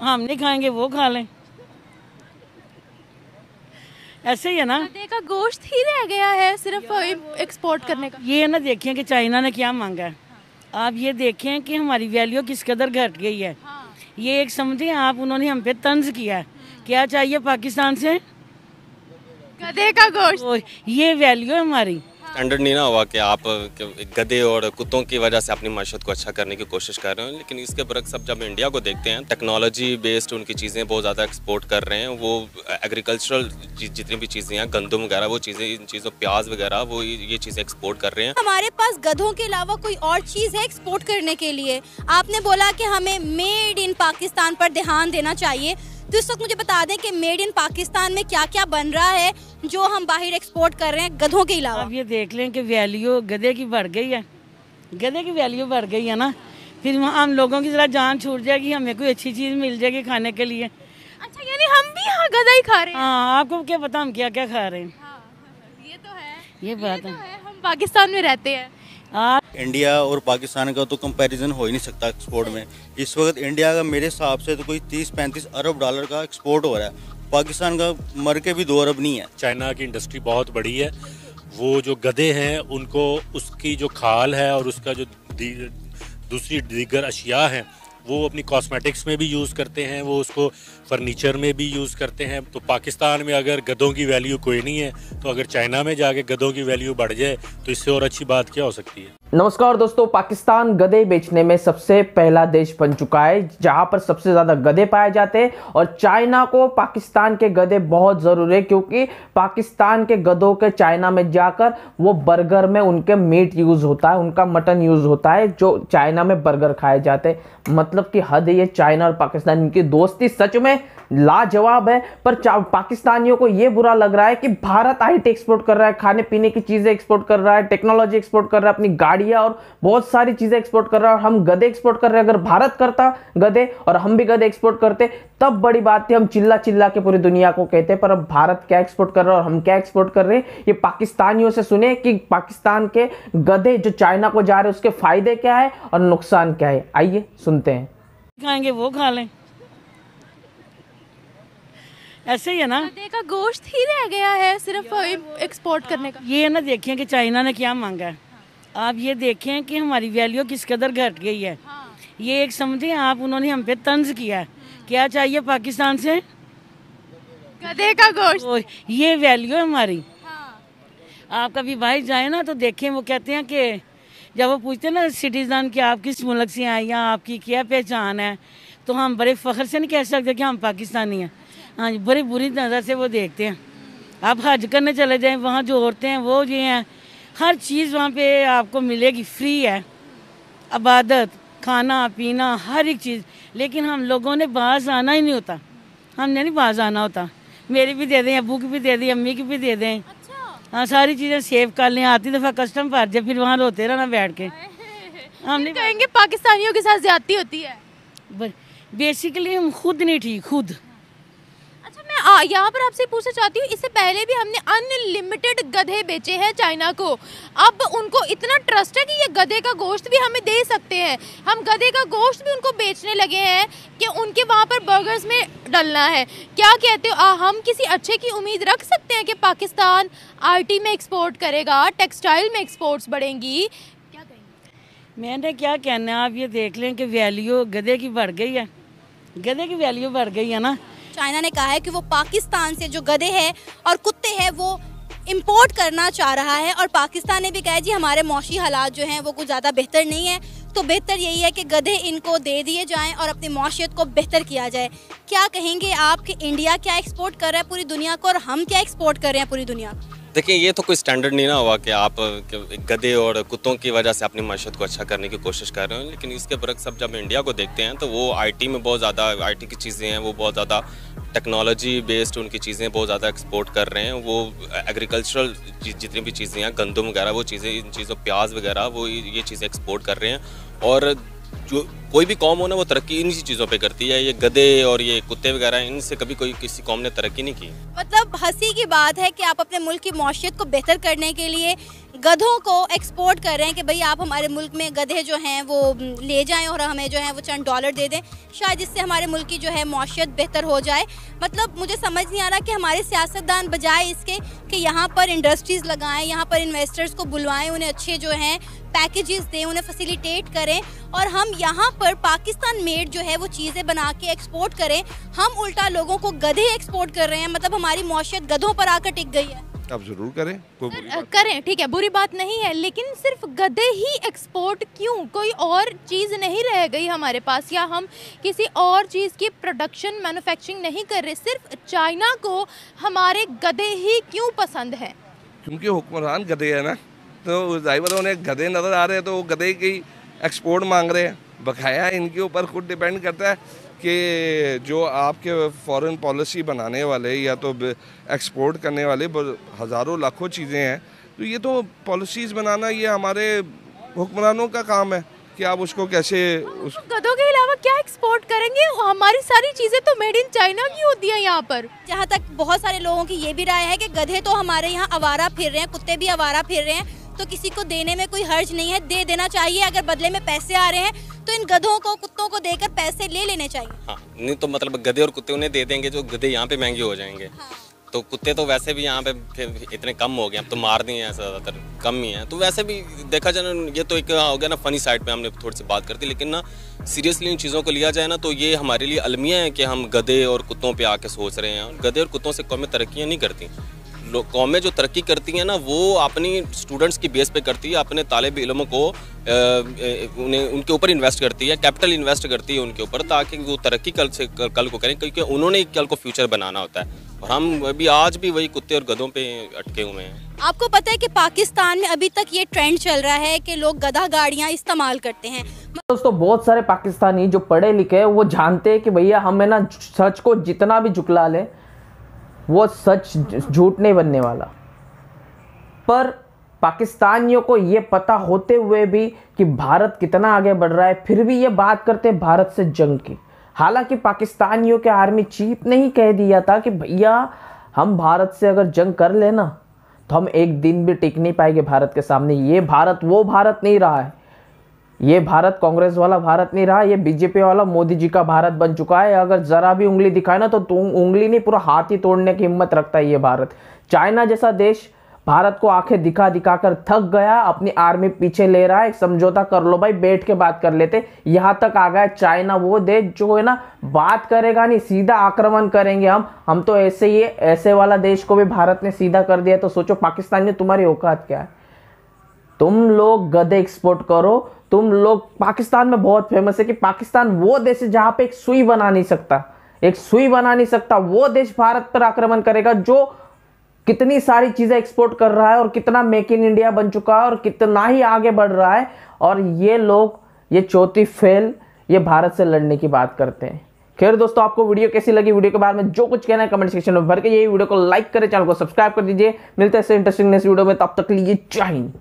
हम नहीं खाएंगे वो खा लें, ऐसे ही है ना। गधे का गोश्त ही रह गया है सिर्फ एक्सपोर्ट करने का। ये ना देखें कि चाइना ने क्या मांगा है, आप ये देखें कि हमारी वैल्यू किस कदर घट गई है। ये एक समझे आप, उन्होंने हम पे तंज किया है। क्या चाहिए पाकिस्तान से? गधे का गोश्त। ये वैल्यू है हमारी। स्टैंडर्ड नहीं ना हुआ कि आप गधे और कुत्तों की वजह से अपनी माशत को अच्छा करने की कोशिश कर रहे हो, लेकिन इसके बरक्स अब जब इंडिया को देखते हैं, टेक्नोलॉजी बेस्ड उनकी चीज़ें बहुत ज़्यादा एक्सपोर्ट कर रहे हैं। वो एग्रीकल्चरल जितनी भी चीज़ें हैं, गंदम वगैरह, वो चीज़ें, इन चीज़ों प्याज वगैरह, वो ये चीज़ें एक्सपोर्ट कर रहे हैं। हमारे पास गधों के अलावा कोई और चीज़ है एक्सपोर्ट करने के लिए? आपने बोला कि हमें मेड इन पाकिस्तान पर ध्यान देना चाहिए, तो इस वक्त मुझे बता दें कि मेड इन पाकिस्तान में क्या क्या बन रहा है जो हम बाहर एक्सपोर्ट कर रहे हैं गधों के अलावा। आप ये देख लें कि वैल्यू गधे की बढ़ गई है, गधे की वैल्यू बढ़ गई है ना, फिर हम लोगों की जरा जान छूट जाएगी, हमें कोई अच्छी चीज़ मिल जाएगी खाने के लिए। अच्छा, यानी हम भी यहाँ गधा ही खा रहे हैं? हाँ, आपको क्या पता हम क्या क्या खा रहे हैं। ये तो है, ये बात है, हम पाकिस्तान में रहते हैं। इंडिया और पाकिस्तान का तो कंपैरिजन हो ही नहीं सकता एक्सपोर्ट में। इस वक्त इंडिया का मेरे हिसाब से तो कोई 30-35 अरब डॉलर का एक्सपोर्ट हो रहा है, पाकिस्तान का मर के भी 2 अरब नहीं है। चाइना की इंडस्ट्री बहुत बड़ी है, वो जो गधे हैं उनको उसकी जो खाल है और उसका जो दूसरी दीगर अशिया हैं वो अपनी कॉस्मेटिक्स में भी यूज़ करते हैं, वो उसको फर्नीचर में भी यूज़ करते हैं। तो पाकिस्तान में अगर गधों की वैल्यू कोई नहीं है, तो अगर चाइना में जाके गधों की वैल्यू बढ़ जाए तो इससे और अच्छी बात क्या हो सकती है। नमस्कार दोस्तों, पाकिस्तान गधे बेचने में सबसे पहला देश बन चुका है जहां पर सबसे ज़्यादा गधे पाए जाते हैं, और चाइना को पाकिस्तान के गधे बहुत ज़रूरी है, क्योंकि पाकिस्तान के गधों के चाइना में जाकर वो बर्गर में उनके मीट यूज़ होता है, उनका मटन यूज़ होता है, जो चाइना में बर्गर खाए जाते हैं। मतलब कि हद है ये चाइना और पाकिस्तान, इनकी दोस्ती सच में लाजवाब है। पर पाकिस्तानियों को ये बुरा लग रहा है कि भारत आईटी एक्सपोर्ट कर रहा है, खाने पीने की चीज़ें एक्सपोर्ट कर रहा है, टेक्नोलॉजी एक्सपोर्ट कर रहा है, अपनी गाड़ियाँ और बहुत सारी चीज़ें एक्सपोर्ट कर रहा है, और हम गधे एक्सपोर्ट कर रहे हैं। अगर भारत करता गधे और हम भी गधे एक्सपोर्ट करते तब बड़ी बात थी, हम चिल्ला चिल्ला के पूरी दुनिया को कहते। पर अब भारत क्या एक्सपोर्ट कर रहा है और हम क्या एक्सपोर्ट कर रहे हैं, ये पाकिस्तानियों से सुने कि पाकिस्तान के गधे जो चाइना को जा रहे हैं उसके फायदे क्या है और नुकसान क्या है। आइए सुनते हैं। खाएंगे वो खा लें, ऐसे ही है ना। गधे का गोश्त ही रह गया है सिर्फ एक्सपोर्ट करने का। ये ना देखें कि चाइना ने क्या मांगा है, आप ये देखें कि हमारी वैल्यू किस कदर घट गई है। ये एक समझे आप, उन्होंने हम पे तंज किया है। क्या चाहिए पाकिस्तान से? गधे का गोश्त। ये वैल्यू है हमारी। आप कभी बाहर जाए ना तो देखें, वो कहते हैं कि जब वो पूछते हैं ना सिटीजन कि आप किस मुल्क से आए या आपकी क्या पहचान है, तो हम बड़े फख्र से नहीं कह सकते कि हम पाकिस्तानी हैं। हाँ जी, बड़ी बुरी नज़र से वो देखते हैं। आप हज करने चले जाएं, वहाँ जो औरतें हैं वो ये हैं, हर चीज़ वहाँ पे आपको मिलेगी, फ्री है, इबादत, खाना पीना, हर एक चीज़। लेकिन हम लोगों ने बाज़ आना ही नहीं होता, हमने नहीं बाज़ आना होता। मेरी भी दे दें, अबू की भी दे दें, अम्मी की भी दे दें। हाँ, सारी चीज़ें सेव कर लें, आती दफ़ा कस्टम भर जाए, फिर वहाँ रोते रहना बैठ के। हम नहीं कहेंगे पाकिस्तानियों के साथ ज्यादती होती है। बेसिकली हम खुद नहीं ठीक, खुद। अच्छा, मैं यहाँ पर आपसे पूछना चाहती हूँ, इससे पहले भी हमने अनलिमिटेड गधे बेचे हैं चाइना को, अब उनको इतना ट्रस्ट है कि ये गधे का गोश्त भी हमें दे सकते हैं। हम गधे का गोश्त भी उनको बेचने लगे हैं कि उनके वहाँ पर बर्गर्स में डलना है। क्या कहते हो, हम किसी अच्छे की उम्मीद रख सकते हैं कि पाकिस्तान आईटी में एक्सपोर्ट करेगा, टेक्सटाइल में एक्सपोर्ट्स बढ़ेंगी? क्या कहेंगे? मैंने क्या कहना है, आप ये देख लें कि वैल्यू गधे की बढ़ गई है, गधे की वैल्यू बढ़ गई है ना। चाइना ने कहा है कि वो पाकिस्तान से जो गधे हैं और कुत्ते हैं वो इंपोर्ट करना चाह रहा है, और पाकिस्तान ने भी कहा है जी हमारे मौशी हालात जो हैं वो कुछ ज़्यादा बेहतर नहीं है, तो बेहतर यही है कि गधे इनको दे दिए जाएं और अपनी मौशियत को बेहतर किया जाए। क्या कहेंगे आप कि इंडिया क्या एक्सपोर्ट कर रहा है पूरी दुनिया को और हम क्या एक्सपोर्ट कर रहे हैं पूरी दुनिया को? देखिए, ये तो कोई स्टैंडर्ड नहीं ना हुआ कि आप गधे और कुत्तों की वजह से अपनी माशत को अच्छा करने की कोशिश कर रहे हो, लेकिन इसके बरक्स अब जब इंडिया को देखते हैं तो वो आईटी में बहुत ज़्यादा, आईटी की चीज़ें हैं, वो बहुत ज़्यादा टेक्नोलॉजी बेस्ड उनकी चीज़ें बहुत ज़्यादा एक्सपोर्ट कर रहे हैं। वो एग्रीकल्चरल जितनी भी चीज़ें हैं, गंदम वगैरह, वो चीज़ें, इन चीज़ों प्याज वगैरह, वो ये चीज़ें एक्सपोर्ट कर रहे हैं। और जो कोई भी कौम हो ना, वो तरक्की इन चीज़ों पे करती है। ये गधे और ये कुत्ते वगैरह, इनसे कभी कोई किसी कौम ने तरक्की नहीं की। मतलब हंसी की बात है कि आप अपने मुल्क की मौशियत को बेहतर करने के लिए गधों को एक्सपोर्ट कर रहे हैं कि भाई आप हमारे मुल्क में गधे जो हैं वो ले जाएं और हमें जो है वो चंद डॉलर दे दें, शायद इससे हमारे मुल्क की जो है मौशियत बेहतर हो जाए। मतलब मुझे समझ नहीं आ रहा कि हमारे सियासतदान बजाय इसके कि यहाँ पर इंडस्ट्रीज़ लगाएं, यहाँ पर इन्वेस्टर्स को बुलवाएं, उन्हें अच्छे जो हैं पैकेजेस दें, उन्हें फैसिलिटेट करें और हम यहाँ पर पाकिस्तान मेड जो है वो चीज़ें बना के एक्सपोर्ट करें। हम उल्टा लोगों को गधे एक्सपोर्ट कर रहे हैं, मतलब हमारी मौशियत गधों पर आकर टिक गई है। आप जरूर करें, करें, ठीक है, बुरी बात नहीं है, लेकिन सिर्फ गधे ही एक्सपोर्ट क्यों? कोई और चीज़ नहीं रह गई हमारे पास, या हम किसी और चीज़ की प्रोडक्शन मैन्युफैक्चरिंग नहीं कर रहे? सिर्फ चाइना को हमारे गधे ही क्यों पसंद है? क्योंकि हुक्मरान गधे है ना, तो ड्राइवर उन्हें गधे नज़र आ रहे हैं तो वो गधे की एक्सपोर्ट मांग रहे हैं। बकाया इनके ऊपर खुद डिपेंड करता है कि जो आपके फॉरेन पॉलिसी बनाने वाले या तो एक्सपोर्ट करने वाले हज़ारों लाखों चीज़ें हैं, तो ये तो पॉलिसीज़ बनाना ये हमारे हुक्मरानों का काम है कि आप उसको कैसे गधों के अलावा क्या एक्सपोर्ट करेंगे? हमारी सारी चीज़ें तो मेड इन चाइना की होती है यहाँ पर। जहाँ तक बहुत सारे लोगों की ये भी राय है कि गधे तो हमारे यहाँ आवारा फिर रहे हैं, कुत्ते भी आवारा फिर रहे हैं, तो किसी को देने में कोई हर्ज नहीं है, दे देना चाहिए। अगर बदले में पैसे आ रहे हैं तो इन गधों को, कुत्तों को देकर पैसे ले लेने चाहिए। हाँ, नहीं तो मतलब गधे और कुत्ते उन्हें दे देंगे जो गधे यहाँ पे महंगे हो जाएंगे। हाँ। तो कुत्ते तो वैसे भी यहाँ पे इतने कम हो गए, अब तो मार दिए हैं ज़्यादातर, कम ही हैं। तो वैसे भी देखा जाए ना, ये तो एक हो गया ना फनी साइड पे हमने थोड़ी सी बात करती, लेकिन ना सीरियसली इन चीज़ों को लिया जाए ना तो ये हमारे लिए अलमिया है कि हम गधे और कुत्तों पे आके सोच रहे हैं। गधे और कुत्तों से कौमें तरक्कियाँ नहीं करती। कौमें जो तरक्की करती हैं ना वो अपनी स्टूडेंट्स की बेस पे करती है, अपने तालिब इल्मों को उन्हें उनके ऊपर इन्वेस्ट करती है, कैपिटल इन्वेस्ट करती है उनके ऊपर, ताकि वो तरक्की कल को करें, क्योंकि उन्होंने ही कल को फ्यूचर बनाना होता है। और हम अभी आज भी वही कुत्ते और गधों पे अटके हुए हैं। आपको पता है कि पाकिस्तान में अभी तक ये ट्रेंड चल रहा है कि लोग गधा गाड़ियाँ इस्तेमाल करते हैं। दोस्तों बहुत सारे पाकिस्तानी जो पढ़े लिखे हैं वो जानते हैं कि भैया हमें ना सच को जितना भी झुकला ले वो सच झूठ नहीं बनने वाला। पर पाकिस्तानियों को ये पता होते हुए भी कि भारत कितना आगे बढ़ रहा है, फिर भी ये बात करते हैं भारत से जंग की। हालांकि पाकिस्तानियों के आर्मी चीफ ने ही कह दिया था कि भैया हम भारत से अगर जंग कर लेना तो हम एक दिन भी टिक नहीं पाएंगे भारत के सामने। ये भारत वो भारत नहीं रहा है, ये भारत कांग्रेस वाला भारत नहीं रहा, ये बीजेपी वाला मोदी जी का भारत बन चुका है। अगर जरा भी उंगली दिखाए ना तो उंगली नहीं पूरा हाथ ही तोड़ने की हिम्मत रखता है ये भारत। चाइना जैसा देश भारत को आंखें दिखा दिखा कर थक गया, अपनी आर्मी पीछे ले रहा है, समझौता कर लो भाई, बैठ के बात कर लेते। यहाँ तक आ गया चाइना वो देश जो है ना बात करेगा नहीं, सीधा आक्रमण करेंगे हम तो ऐसे ही ऐसे वाला देश को भी भारत ने सीधा कर दिया। तो सोचो पाकिस्तान में तुम्हारी औकात क्या है? तुम लोग गधे एक्सपोर्ट करो, तुम लोग। पाकिस्तान में बहुत फेमस है कि पाकिस्तान वो देश है जहां पे एक सुई बना नहीं सकता, एक सुई बना नहीं सकता। वो देश भारत पर आक्रमण करेगा जो कितनी सारी चीजें एक्सपोर्ट कर रहा है और कितना मेक इन इंडिया बन चुका है और कितना ही आगे बढ़ रहा है। और ये लोग ये चौथी फेल ये भारत से लड़ने की बात करते हैं। खैर दोस्तों, आपको वीडियो कैसी लगी? वीडियो के बारे में जो कुछ कहना है कमेंट सेक्शन में भर के ये वीडियो को लाइक करें, चैनल को सब्सक्राइब कर दीजिए। मिलते हैं ऐसे इंटरेस्टिंग नेक्स्ट वीडियो में, तब तक के लिए जय हिंद।